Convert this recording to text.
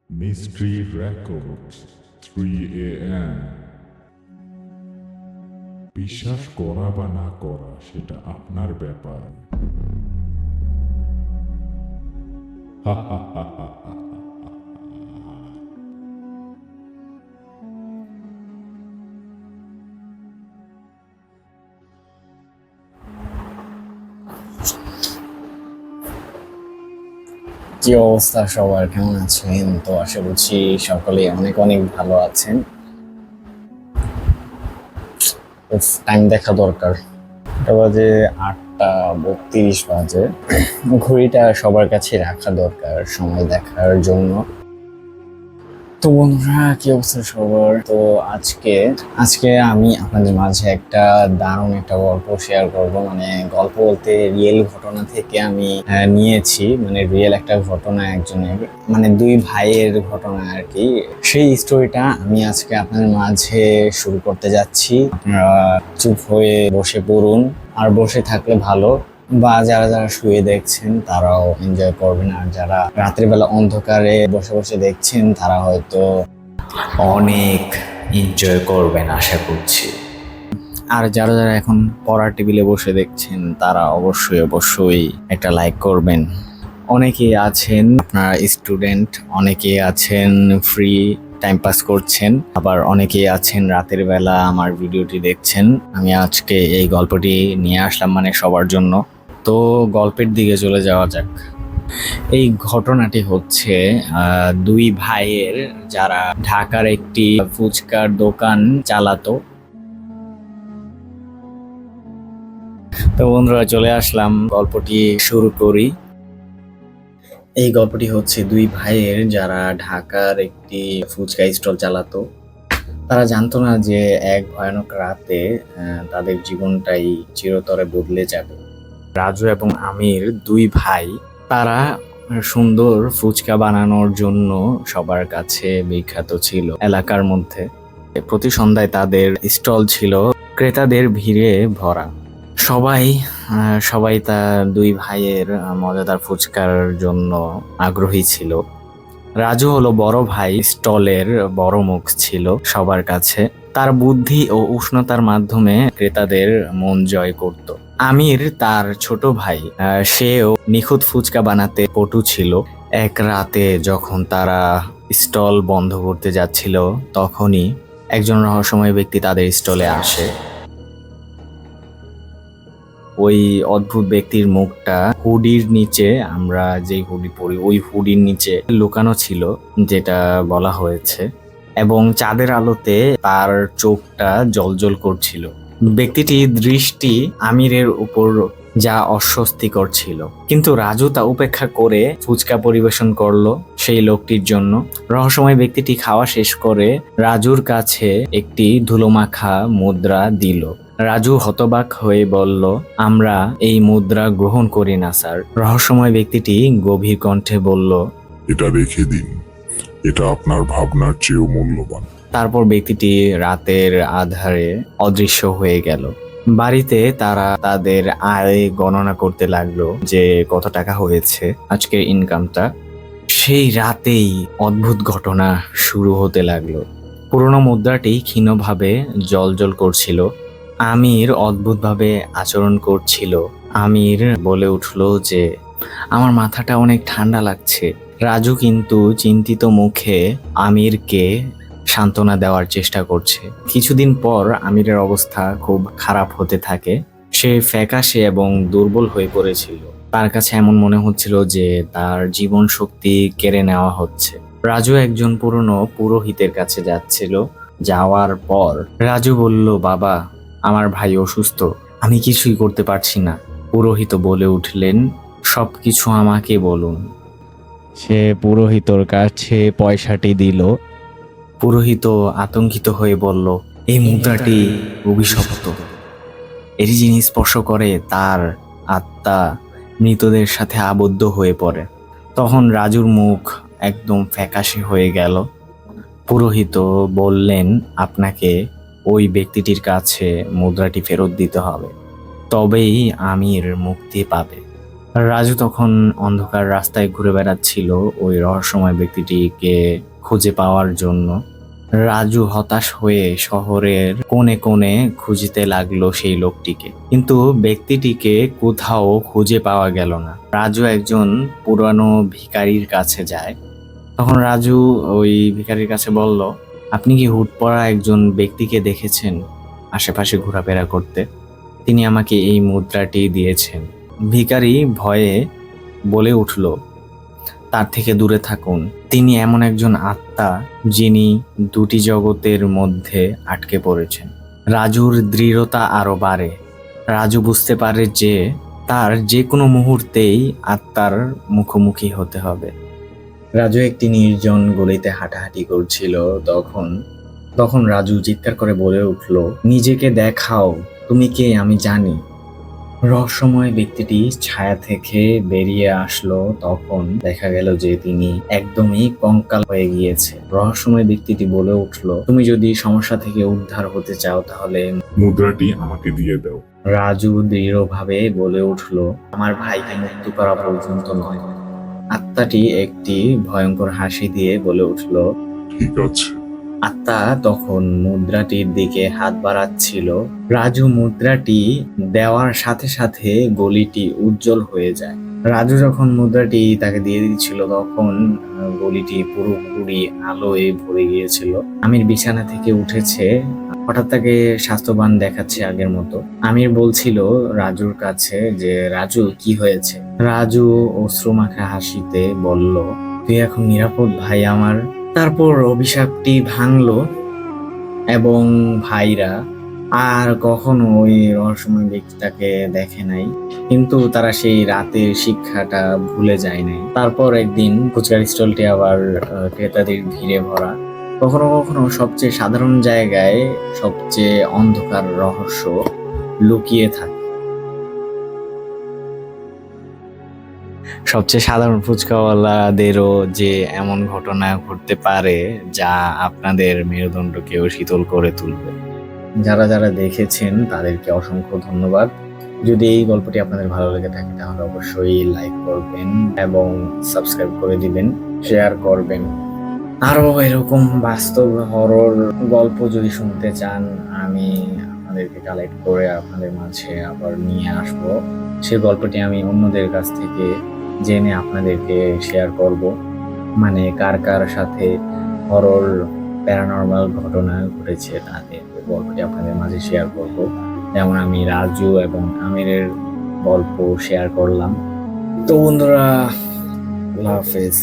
Mystery records 3 AM। বিশ্বাস করা বা না করা সেটা আপনার ব্যাপার। কি অবস্থা সবার, কেমন আছেন? তো আশা করছি সকলেই অনেক অনেক ভালো আছেন। টাইম দেখা দরকার। এটা বাজে 8:32 বাজে। ঘড়িটা সবার কাছে রাখা দরকার সময় দেখার জন্য। তো বন্ধুরা, কি অবস্থা সবার? তো আজকে আমি আপনাদের মাঝে একটা দারুণ একটা গল্প শেয়ার করব। মানে গল্প বলতে রিয়েল ঘটনা থেকে আমি নিয়েছি, মানে রিয়েল একটা ঘটনা, একজনের মানে দুই ভাইয়ের ঘটনা আর কি। সেই স্টোরিটা আমি আজকে আপনাদের মাঝে শুরু করতে যাচ্ছি। আপনারা চুপ হয়ে বসে পড়ুন, আর বসে থাকলে ভালো, বা যারা যারা শুয়ে দেখছেন তারাও এনজয় করবেন, আর যারা রাতের বেলা অন্ধকারে বসে বসে দেখছেন তারা হয়তো অনেক এনজয় করবেন আশা করছি। আর যারা যারা এখন পড়ার টেবিলে বসে দেখছেন তারা অবশ্যই অবশ্যই একটা লাইক করবেন। অনেকেই আছেন আপনারা স্টুডেন্ট, অনেকেই আছেন ফ্রি টাইম পাস করছেন, আবার অনেকেই আছেন রাতের বেলা আমার ভিডিওটি দেখছেন। আমি আজকে এই গল্পটি নিয়ে আসলাম মানে সবার জন্য। তো গল্পের দিকে চলে যাওয়া যাক। এই ঘটনাটি হচ্ছে দুই ভাইয়ের, যারা ঢাকার একটি ফুচকার দোকান চালাতো। তো বন্ধুরা, চলে আসলাম, গল্পটি শুরু করি। এই গল্পটি হচ্ছে দুই ভাইয়ের, যারা ঢাকার একটি ফুচকা স্টল চালাতো। তারা জানতো না যে এক ভয়ানক রাতে তাদের জীবনটাই চিরতরে বদলে যাবে। রাজু এবং আমির দুই ভাই, তারা সুন্দর ফুচকা বানানোর জন্য সবার কাছে বিখ্যাত ছিল এলাকার মধ্যে। প্রতি সন্ধ্যায় তাদের স্টল ছিল ক্রেতাদের ভিড়ে ভরা। সবাই সবাই তার দুই ভাইয়ের মজাদার ফুচকার জন্য আগ্রহী ছিল। রাজু হলো বড় ভাই, স্টলের বড় মুখ ছিল সবার কাছে। তার বুদ্ধি ও উষ্ণতার মাধ্যমে ক্রেতাদের মন জয় করত। আমির তার ছোট ভাই, সেও নিখুঁত ফুচকা বানাতে পটু ছিল। এক রাতে যখন তারা স্টল বন্ধ করতে যাচ্ছিল, তখনই একজন রহস্যময় ব্যক্তি তাদের স্টলে আসে। ওই অদ্ভুত ব্যক্তির মুখটা হুডির নিচে, আমরা যে হুডি পরি ওই হুডির নিচে লুকানো ছিল, যেটা বলা হয়েছে, এবং চাঁদের আলোতে তার চোখটা জ্বলজ্বল করছিল। ব্যক্তিটির দৃষ্টি আমিরের উপর যা অস্বস্তিকর ছিল, কিন্তু রাজু তা উপেক্ষা করে ফুচকা পরিবেশন করলো সেই লোকটির জন্য। রহস্যময় ব্যক্তিটি খাওয়া শেষ করে রাজুর কাছে একটি ধুলোমাখা মুদ্রা দিল। রাজু হতবাক হয়ে বলল, আমরা এই মুদ্রা গ্রহণ করি না স্যার। রহস্যময় ব্যক্তিটি গভীর কণ্ঠে বলল, এটা রেখে দিন, এটা আপনার ভাবনার চেয়েও মূল্যবান। তারপর ব্যক্তিটি রাতের আধারে অদৃশ্য হয়ে গেল। বাড়িতে তারা তাদের আয় গণনা করতে লাগলো যে কত টাকা হয়েছে, আজকের ইনকামটা। সেই রাতেই অদ্ভুত ঘটনা শুরু হতে লাগলো। পুরনো মুদ্রাটি ক্ষীণভাবে জ্বলজ্বল করছিল। আমির অদ্ভুতভাবে আচরণ করছিল। আমির বলে উঠল যে আমার মাথাটা অনেক ঠান্ডা লাগছে। রাজু কিন্তু চিন্তিত মুখে আমিরকে সান্ত্বনা দেওয়ার চেষ্টা করছে। কিছুদিন পর আমিরের অবস্থা খুব খারাপ হতে থাকে। সে ফ্যাকাশে এবং দুর্বল হয়ে পড়েছিল। তার কাছে এমন মনে হচ্ছিল যে তার জীবন শক্তি কেড়ে নেওয়া হচ্ছে। রাজু একজন পুরনো পুরোহিতের কাছে যাচ্ছিল। যাওয়ার পর রাজু বলল, বাবা, আমার ভাই অসুস্থ, আমি কিছুই করতে পারছি না। পুরোহিত বলে উঠলেন, সবকিছু আমাকে বলুন। সে পুরোহিতর কাছে পয়সাটি দিল। পুরোহিত আতঙ্কিত হয়ে বলল, এই মুদ্রাটি অভিশপ্ত। এটি যিনি স্পর্শ করে তার আত্মা মৃতদের সাথে আবদ্ধ হয়ে পড়ে। তখন রাজুর মুখ একদম ফ্যাকাশে হয়ে গেল। পুরোহিত বললেন, আপনাকে ওই ব্যক্তিটির কাছে মুদ্রাটি ফেরত দিতে হবে, তবেই আমির মুক্তি পাবে। রাজু তখন অন্ধকার রাস্তায় ঘুরে বেড়াচ্ছিল ওই রহস্যময় ব্যক্তিটিকে খুঁজে পাওয়ার জন্য। রাজু হতাশ হয়ে শহরের কোণে কোণে খুঁজতে লাগলো সেই লোকটিকে, কিন্তু ব্যক্তিটিকে কোথাও খুঁজে পাওয়া গেল না। রাজু একজন পুরানো ভিখারির কাছে যায়। তখন রাজু ওই ভিখারির কাছে বলল, আপনি কি হুট পড়া একজন ব্যক্তিকে দেখেছেন আশেপাশে ঘোরাফেরা করতে? তিনি আমাকে এই মুদ্রাটি দিয়েছেন। ভিখারি ভয়ে বলে উঠল, তার থেকে দূরে থাকুন। তিনি এমন একজন আত্মা যিনি দুটি জগতের মধ্যে আটকে পড়েছেন। রাজুর দৃঢ়তা আরো বাড়ে। রাজু বুঝতে পারে যে তার যে কোনো মুহূর্তেই আত্মার মুখোমুখি হতে হবে। রাজু একটি নির্জন গলিতে হাঁটাহাঁটি করছিল। তখন রাজু চিৎকার করে বলে উঠল, নিজেকে দেখাও, তুমি কে আমি জানি। রহস্যময় ব্যক্তিটি ছায়া থেকে বেরিয়ে আসলো। তখন দেখা গেল যে তিনি একদমই কঙ্কাল হয়ে গিয়েছে। রহস্যময় ব্যক্তিটি বলে উঠল, তুমি যদি সমস্যা থেকে উদ্ধার হতে চাও তাহলে মুদ্রাটি আমাকে দিয়ে দাও। রাজু দৃঢ়ভাবে বলে উঠল, আমার ভাইকে মুক্ত করা পর্যন্ত নয়। আত্মাটি একটি ভয়ঙ্কর হাসি দিয়ে বলে উঠল, ঠিক আছে। আত্মা তখন মুদ্রাটির দিকে হাত বাড়াচ্ছিল। রাজু মুদ্রাটি দেওয়ার সাথে সাথে গলিটি উজ্জ্বল হয়ে যায়। রাজু যখন মুদ্রাটি তাকে দিয়ে দিচ্ছিল তখন গলিটি পুরোপুরি আলোয় ভরে গিয়েছিল। আমির বিছানা থেকে উঠেছে, হঠাৎ তাকে স্বাস্থ্যবান দেখাচ্ছে আগের মতো। আমির বলছিল রাজুর কাছে যে, রাজু কি হয়েছে? রাজু অশ্রুমাখা হাসিতে বলল, তুই এখন নিরাপদ ভাই আমার। তারপর অভিশাপটি ভাঙলো এবং ভাইরা আর কখনো ওই রহস্যময় ব্যক্তিটাকে দেখে নাই, কিন্তু তারা সেই রাতের শিক্ষাটা ভুলে যায় নাই। তারপর একদিন ফুচকার স্টলটি আবার ক্রেতাদের ভিড়ে ভরা। কখনো কখনো সবচেয়ে সাধারণ জায়গায় সবচেয়ে অন্ধকার রহস্য লুকিয়ে থাকে। সবচেয়ে সাধারণ ফুচকাওয়ালাদেরও যে এমন ঘটনা ঘটতে পারে যা আপনাদের মেরুদণ্ডকেও শীতল করে তুলবে। যারা যারা দেখেছেন তাদেরকে অসংখ্য ধন্যবাদ। যদি এই গল্পটি আপনাদের ভালো লেগে থাকে তাহলে অবশ্যই লাইক করবেন এবং সাবস্ক্রাইব করে দিবেন, শেয়ার করবেন। আরো এরকম বাস্তব হরর গল্প যদি শুনতে চান আমি আপনাদেরকে কালেক্ট করে আপনাদের মাঝে আবার নিয়ে আসব। সেই গল্পটি আমি অন্যদের কাছ থেকে জেনে আপনাদেরকে শেয়ার করব। মানে কার কার সাথে হরর প্যারানরমাল ঘটনা ঘটেছে তাদের গল্পটি আপনাদের মাঝে শেয়ার করব। যেমন আমি রাজু এবং আমিরের গল্প শেয়ার করলাম। তো বন্ধুরা, আল্লাহ হাফেজ।